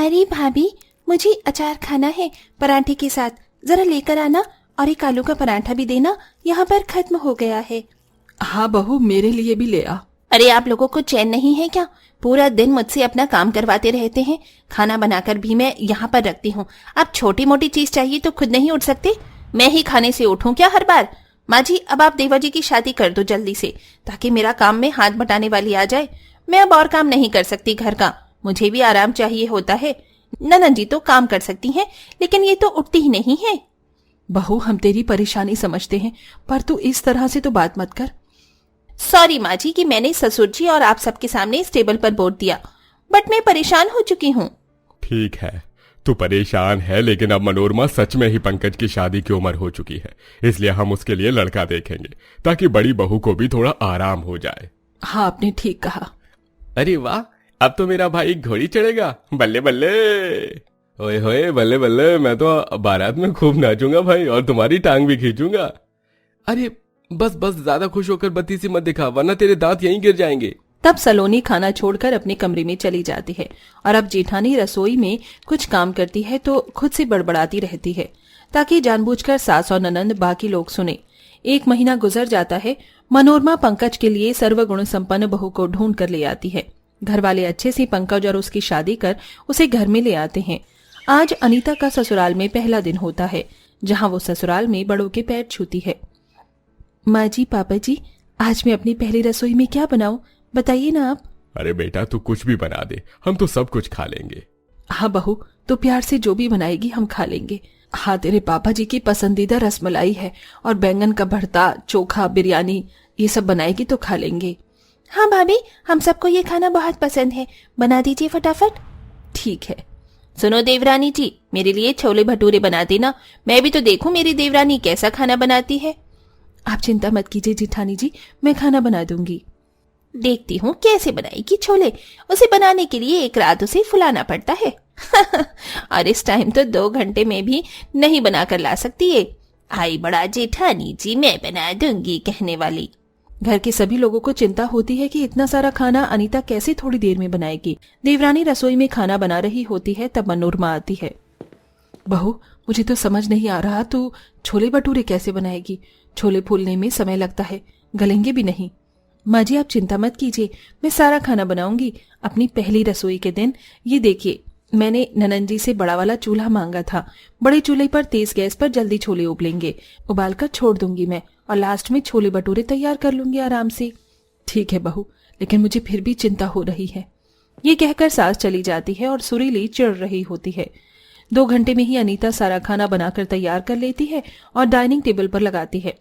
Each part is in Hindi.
अरे भाभी, मुझे अचार खाना है पराठे के साथ, जरा लेकर आना, और एक आलू का पराठा भी देना, यहाँ पर खत्म हो गया है। हाँ बहू, मेरे लिए भी ले आ। अरे आप लोगों को चैन नहीं है क्या? पूरा दिन मुझसे अपना काम करवाते रहते हैं। खाना बनाकर भी मैं यहाँ पर रखती हूँ, अब छोटी मोटी चीज चाहिए तो खुद नहीं उठ सकते? मैं ही खाने से उठूं क्या हर बार? माँ जी, अब आप देवा जी की शादी कर दो जल्दी से, ताकि मेरा काम में हाथ बटाने वाली आ जाए। मैं अब और काम नहीं कर सकती घर का, मुझे भी आराम चाहिए होता है। ननद जी तो काम कर सकती हैं, लेकिन ये तो उठती ही नहीं है। बहू, हम तेरी परेशानी समझते हैं, पर तू इस तरह से तो बात मत कर। सॉरी माँ जी कि मैंने ससुर जी और आप सबके सामने इस टेबल पर बोल दिया, बट मैं परेशान हो चुकी हूँ। ठीक है, तू परेशान है, लेकिन अब मनोरमा सच में ही पंकज की शादी की उम्र हो चुकी है, इसलिए हम उसके लिए लड़का देखेंगे ताकि बड़ी बहू को भी थोड़ा आराम हो जाए। हाँ, आपने ठीक कहा। अरे वाह, अब तो मेरा भाई घोड़ी चढ़ेगा, बल्ले बल्ले। ओए होए, बल्ले बल्ले, मैं तो बारात में खूब नाचूंगा भाई, और तुम्हारी टांग भी खींचूंगा। अरे बस बस, ज्यादा खुश होकर बत्ती सी मत दिखा, वरना तेरे दांत यहीं गिर जाएंगे। तब सलोनी खाना छोड़कर अपने कमरे में चली जाती है और अब जेठानी रसोई में कुछ काम करती है तो खुद से बड़बड़ाती रहती है, ताकि जानबूझकर सास और ननंद बाकी लोग सुने। 1 महीना गुजर जाता है। मनोरमा पंकज के लिए सर्वगुण संपन्न बहू को ढूंढ कर ले आती है। घर वाले अच्छे से पंकज और उसकी शादी कर उसे घर में ले आते हैं। आज अनीता का ससुराल में पहला दिन होता है, जहाँ वो ससुराल में बड़ों के पैर छूती है। माँ जी, पापा जी, आज मैं अपनी पहली रसोई में क्या बनाऊं, बताइए ना आप। अरे बेटा, तू कुछ भी बना दे, हम तो सब कुछ खा लेंगे। हाँ बहू, तो प्यार से जो भी बनाएगी हम खा लेंगे। हाँ, तेरे पापा जी की पसंदीदा रसमलाई है, और बैंगन का भरता, चोखा, बिरयानी, ये सब बनाएगी तो खा लेंगे। हाँ भाभी, हम सबको ये खाना बहुत पसंद है, बना दीजिए फटाफट। ठीक है। सुनो देवरानी जी, मेरे लिए छोले भटूरे बना देना, मैं भी तो देखूं मेरी देवरानी कैसा खाना बनाती है। आप चिंता मत कीजिए जेठानी जी, मैं खाना बना दूंगी। देखती हूँ कैसे बनाएगी छोले, उसे बनाने के लिए 1 रात उसे फुलाना पड़ता है। और इस टाइम तो 2 घंटे में भी नहीं बना कर ला सकती है। आई बड़ा जेठानी जी, मैं बना दूंगी कहने वाली। घर के सभी लोगों को चिंता होती है कि इतना सारा खाना अनीता कैसे थोड़ी देर में बनाएगी। देवरानी रसोई में खाना बना रही होती है, तब मनोरमा आती है। बहू, मुझे तो समझ नहीं आ रहा, तू छोले भटूरे कैसे बनाएगी? छोले फूलने में समय लगता है, गलेंगे भी नहीं। माँ जी, आप चिंता मत कीजिए, मैं सारा खाना बनाऊंगी अपनी पहली रसोई के दिन। ये देखिए, मैंने ननंद जी से बड़ा वाला चूल्हा मांगा था। बड़े चूल्हे पर तेज गैस पर जल्दी छोले उबलेंगे, उबाल कर छोड़ दूंगी मैं, और लास्ट में छोले भटूरे तैयार कर लूंगी आराम से। ठीक है बहू, लेकिन मुझे फिर भी चिंता हो रही है। ये कहकर सास चली जाती है और सुरीली चिढ़ रही होती है। 2 घंटे में ही अनीता सारा खाना बनाकर तैयार कर लेती है और डाइनिंग टेबल पर लगाती है।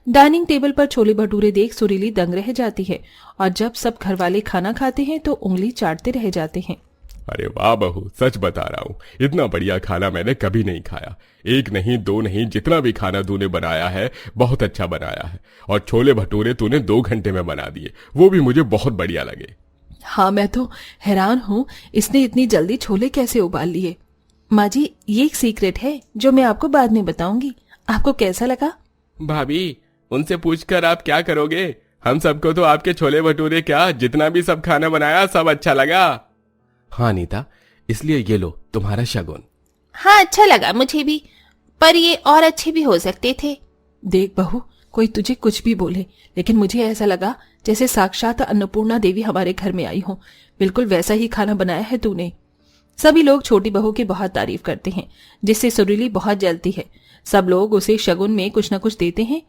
डाइनिंग टेबल पर छोले भटूरे देख सुरीली दंग रह जाती है, और जब सब घर वाले खाना खाते हैं तो उंगली चाटते रह जाते हैं। अरे वाह बहू, सच बता रहा हूँ, इतना बढ़िया खाना मैंने कभी नहीं खाया। 1 नहीं 2 नहीं, जितना भी खाना तूने बनाया है बहुत अच्छा बनाया है, और छोले भटूरे तूने 2 घंटे में बना दिए, वो भी मुझे बहुत बढ़िया लगे। हाँ, मैं तो हैरान हूँ, इसने इतनी जल्दी छोले कैसे उबाल लिए। माँ जी, ये एक सीक्रेट है जो मैं आपको बाद में बताऊंगी। आपको कैसा लगा? भाभी, उनसे पूछकर आप क्या करोगे? हम सबको तो आपके छोले भटूरे क्या, जितना भी सब खाना बनाया सब अच्छा लगा। हाँ नीता, इसलिए ये लो तुम्हारा शगुन। हाँ, अच्छा लगा मुझे भी, पर ये और अच्छे भी हो सकते थे। देख बहू, कोई तुझे कुछ भी बोले, लेकिन मुझे ऐसा लगा जैसे साक्षात अन्नपूर्णा देवी हमारे घर में आई हो। बिल्कुल वैसा ही खाना बनाया है तूने। सभी लोग छोटी बहू की बहुत तारीफ करते हैं, जिससे सुरीली बहुत जलती है। सब लोग उसे शगुन में कुछ न कुछ देते हैं।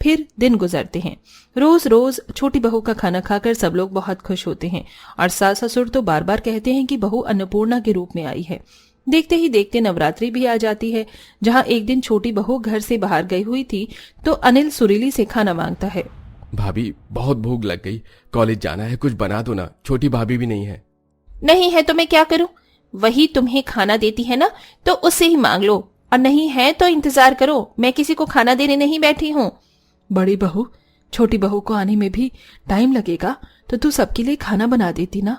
फिर दिन गुजरते हैं। रोज रोज छोटी बहू का खाना खाकर सब लोग बहुत खुश होते हैं, और सास ससुर तो बार बार कहते हैं कि बहू अन्नपूर्णा के रूप में आई है। देखते ही देखते नवरात्रि भी आ जाती है, जहाँ एक दिन छोटी बहू घर से बाहर गई हुई थी तो अनिल सुरीली से खाना मांगता है। भाभी, बहुत भूख लग गई, कॉलेज जाना है, कुछ बना दो ना, छोटी भाभी भी नहीं है। नहीं है तो मैं क्या करूं? वही तुम्हें खाना देती है ना, तो उससे ही मांग लो, और नहीं है तो इंतजार करो, मैं किसी को खाना देने नहीं बैठी हूँ। बड़ी बहू, छोटी बहू को आने में भी टाइम लगेगा, तो तू सबके लिए खाना बना देती ना।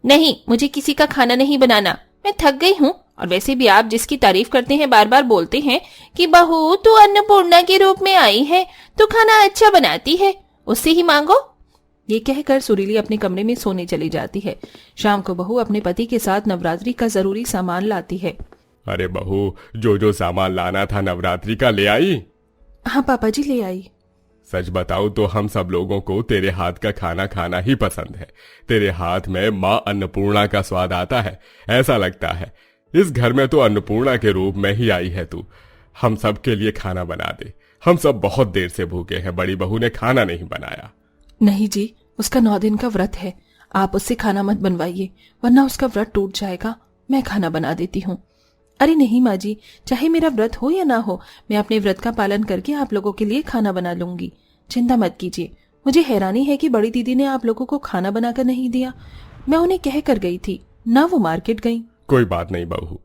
नहीं, मुझे किसी का खाना नहीं बनाना, मैं थक गई हूँ। और वैसे भी आप जिसकी तारीफ करते हैं, बार बार बोलते हैं कि बहू तू अन्नपूर्णा के रूप में आई है तो खाना अच्छा बनाती है, उससे ही मांगो। ये कहकर सुरीली अपने कमरे में सोने चली जाती है। शाम को बहू अपने पति के साथ नवरात्रि का जरूरी सामान लाती है। अरे बहू, जो जो सामान लाना था नवरात्रि का ले आई? हाँ पापा जी, ले आई। सच बताऊं तो हम सब लोगों को तेरे हाथ का खाना खाना ही पसंद है। तेरे हाथ में माँ अन्नपूर्णा का स्वाद आता है। ऐसा लगता है इस घर में तो अन्नपूर्णा के रूप में ही आई है तू। हम सब के लिए खाना बना दे, हम सब बहुत देर से भूखे हैं। बड़ी बहू ने खाना नहीं बनाया। नहीं जी, उसका 9 दिन का व्रत है, आप उससे खाना मत बनवाइए वरना उसका व्रत टूट जाएगा। मैं खाना बना देती हूँ। अरे नहीं माँ जी, चाहे मेरा व्रत हो या ना हो, मैं अपने व्रत का पालन करके आप लोगों के लिए खाना बना लूंगी। चिंता मत कीजिए। मुझे हैरानी है कि बड़ी दीदी ने आप लोगों को खाना बनाकर नहीं दिया। मैं उन्हें कह कर गई थी ना, वो मार्केट गई। कोई बात नहीं बहू,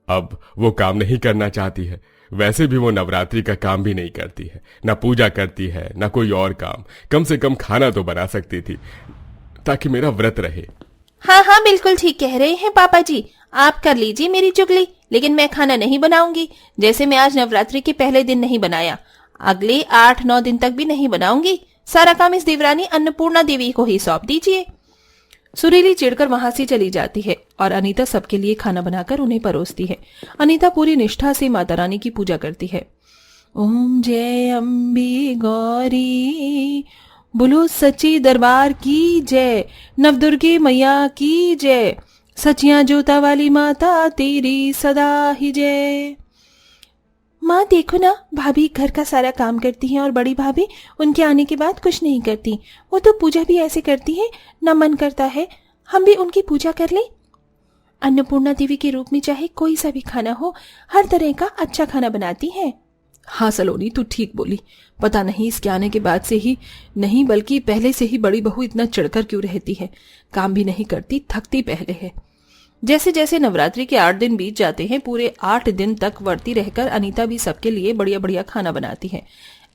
अब वो काम नहीं करना चाहती है। वैसे भी वो नवरात्रि का काम भी नहीं करती है, ना पूजा करती है ना कोई और काम। कम से कम खाना तो बना सकती थी ताकि मेरा व्रत रहे। हाँ हाँ, बिल्कुल ठीक कह रहे हैं पापा जी। आप कर लीजिए मेरी चुगली, लेकिन मैं खाना नहीं बनाऊंगी। जैसे मैं आज नवरात्रि के पहले दिन नहीं बनाया, अगले 8-9 दिन तक भी नहीं बनाऊंगी। सारा काम इस देवरानी अन्नपूर्णा देवी को ही सौंप दीजिए। सुरीली चिढ़कर वहां से चली जाती है और अनीता सबके लिए खाना बनाकर उन्हें परोसती है। अनीता पूरी निष्ठा से माता रानी की पूजा करती है। ओम जय अम्बे गौरी, बोलो सच्ची दरबार की जय, नवदुर्गे मैया की जय, सचिया जोता वाली माता तेरी सदा ही जय। माँ देखो ना, भाभी घर का सारा काम करती हैं और बड़ी भाभी उनके आने के बाद कुछ नहीं करती। वो तो पूजा भी ऐसे करती है, ना मन करता है हम भी उनकी पूजा कर लें। अन्नपूर्णा देवी के रूप में चाहे कोई सा भी खाना हो, हर तरह का अच्छा खाना बनाती है। हाँ सलोनी, तू ठीक बोली। पता नहीं इसके आने के बाद से ही नहीं बल्कि पहले से ही बड़ी बहू इतना चढ़कर क्यों रहती है। काम भी नहीं करती, थकती पहले है। जैसे जैसे नवरात्रि के 8 दिन बीत जाते हैं, पूरे 8 दिन तक वर्ती रहकर अनीता भी सबके लिए बढ़िया बढ़िया खाना बनाती है।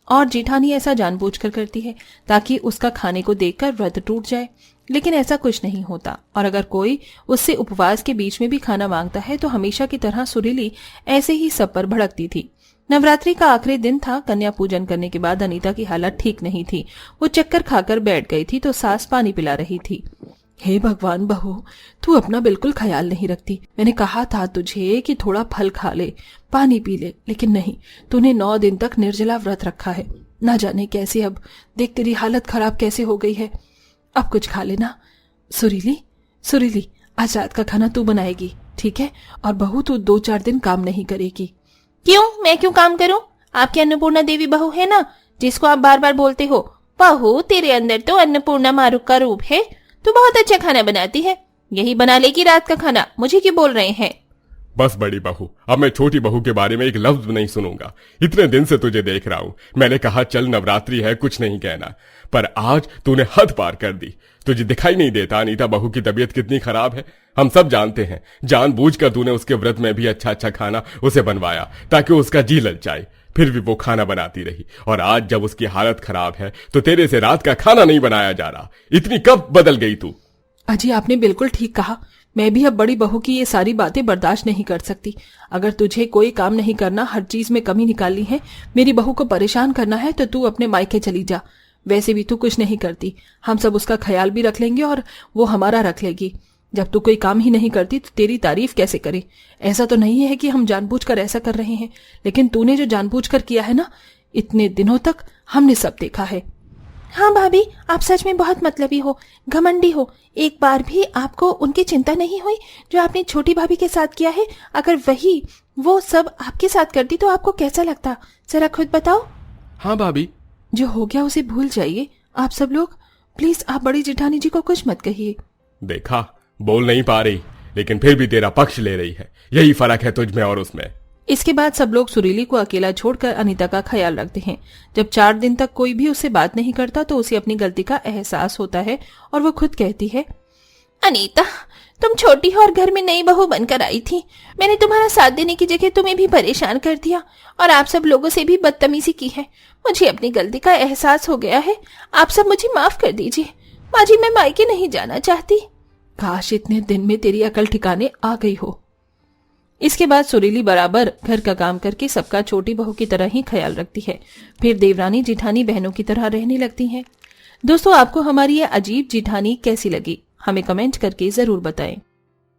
और जेठानी ऐसा जानबूझकर करती है ताकि उसका खाने को देखकर व्रत टूट जाए, लेकिन ऐसा कुछ नहीं होता। और अगर कोई उससे उपवास के बीच में भी खाना मांगता है तो हमेशा की तरह सुरीली ऐसे ही सब पर भड़कती थी। नवरात्रि का आखिरी दिन था। कन्या पूजन करने के बाद अनीता की हालत ठीक नहीं थी। वो चक्कर खाकर बैठ गई थी तो सास पानी पिला रही थी। हे भगवान बहू, तू अपना बिल्कुल ख्याल नहीं रखती। मैंने कहा था तुझे कि थोड़ा फल खा ले, पानी पी ले, लेकिन नहीं, तूने 9 दिन तक निर्जला व्रत रखा है। ना जाने कैसे, अब देख तेरी हालत खराब कैसे हो गई है। अब कुछ खा लेना। सुरीली, सुरीली, आज रात का खाना तू बनाएगी, ठीक है? और बहू तू 2-4 दिन काम नहीं करेगी। क्यों? मैं क्यों काम करूं? आपकी अन्नपूर्णा देवी बहू है ना, जिसको आप बार बार बोलते हो। बहू, तेरे अंदर तो अन्नपूर्णा मारुक का रूप है। तू बहुत अच्छा खाना बनाती है, यही बना लेगी रात का खाना। मुझे क्यों बोल रहे हैं? बस बड़ी बहू, अब मैं छोटी बहू के बारे में एक लफ्ज नहीं सुनूंगा। इतने दिन से तुझे देख रहा हूँ। मैंने कहा चल नवरात्रि है, कुछ नहीं कहना, पर आज तूने हद पार कर दी। तुझे दिखाई नहीं देता अनीता बहू की तबीयत कितनी खराब है? हम सब जानते हैं। जानबूझकर तूने उसके व्रत में भी अच्छा अच्छा खाना उसे बनवाया ताकि उसका जी ललचाए, फिर भी वो खाना बनाती रही। और आज जब उसकी हालत खराब है तो तेरे से रात का खाना नहीं बनाया जा रहा। इतनी कब बदल गई तू? अजी आपने बिल्कुल ठीक कहा। मैं भी अब बड़ी बहू की ये सारी बातें बर्दाश्त नहीं कर सकती। अगर तुझे कोई काम नहीं करना, हर चीज में कमी निकालनी है, मेरी बहू को परेशान करना है, तो तू अपने मायके चली जा। वैसे भी तू कुछ नहीं करती, हम सब उसका ख्याल भी रख लेंगे और वो हमारा रख लेगी। जब तू कोई काम ही नहीं करती तो तेरी तारीफ कैसे करे? ऐसा तो नहीं है कि हम जानबूझकर ऐसा कर रहे हैं, लेकिन तूने जो जानबूझकर किया है ना, इतने दिनों तक हमने सब देखा है। हाँ भाभी, आप सच में बहुत मतलबी हो, घमंडी हो। एक बार भी आपको उनकी चिंता नहीं हुई जो आपने छोटी भाभी के साथ किया है? अगर वही वो सब आपके साथ करती तो आपको कैसा लगता? जरा खुद बताओ। हाँ भाभी, जो हो गया उसे भूल जाइए आप सब लोग। प्लीज आप बड़ी जेठानी जी को कुछ मत कहिए। देखा, बोल नहीं पा रही लेकिन फिर भी तेरा पक्ष ले रही है। यही फर्क है तुझ में और उसमें। इसके बाद सब लोग सुरीली को अकेला छोड़कर अनीता का ख्याल रखते हैं। जब 4 दिन तक कोई भी उससे बात नहीं करता तो उसे अपनी गलती का एहसास होता है और वो खुद कहती है, अनीता, तुम छोटी हो और घर में नई बहू बनकर आई थी। मैंने तुम्हारा साथ देने की जगह तुम्हें भी परेशान कर दिया और आप सब लोगों से भी बदतमीजी की है। मुझे अपनी गलती का एहसास हो गया है। आप सब मुझे माफ कर दीजिए। माँ जी, मैं मायके नहीं जाना चाहती। काश इतने दिन में तेरी अकल ठिकाने आ गई हो। इसके बाद सुरीली बराबर घर का काम करके सबका छोटी बहू की तरह ही ख्याल रखती है। फिर देवरानी जिठानी बहनों की तरह रहने लगती हैं। दोस्तों, आपको हमारी ये अजीब जिठानी कैसी लगी हमें कमेंट करके जरूर बताएं।